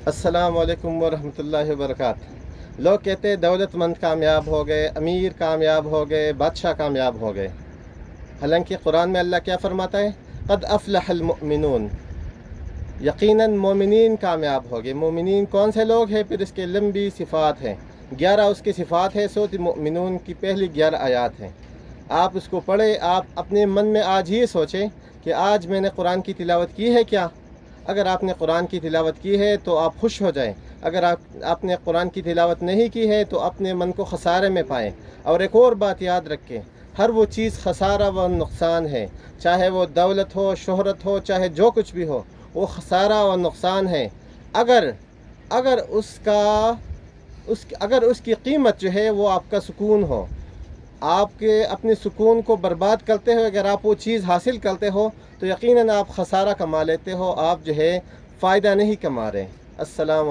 अस्सलाम वालेकुम वरहमतुल्लाहि वबरकात। लोग कहते हैं दौलतमंद कामयाब हो गए, अमीर कामयाब हो गए, बादशाह कामयाब हो गए। हालांकि कुरान में अल्लाह क्या फरमाता है? क़द अफ़लहल मुमिनून, यकीनन मोमिनीन कामयाब हो गए। मोमिनीन कौन से लोग हैं? फिर इसके लंबी सिफ़ात हैं, 11 उसकी सिफ़ात है। सूरत मुमिनून की पहली 11 आयात हैं। आप उसको पढ़े, आप अपने मन में आज ही सोचें कि आज मैंने कुरान की तिलावत की है क्या? अगर आपने कुरान की तिलावत की है तो आप खुश हो जाएं। अगर आपने कुरान की तिलावत नहीं की है तो अपने मन को खसारे में पाएं। और एक और बात याद रखें, हर वो चीज़ खसारा व नुकसान है, चाहे वो दौलत हो, शोहरत हो, चाहे जो कुछ भी हो, वो खसारा व नुकसान है। अगर अगर अगर उसकी कीमत जो है वो आपका सुकून हो, आपके अपने सुकून को बर्बाद करते हो, अगर आप वो चीज़ हासिल करते हो तो यकीनन आप खसारा कमा लेते हो, आप जो है फ़ायदा नहीं कमा रहे। अस्सलाम।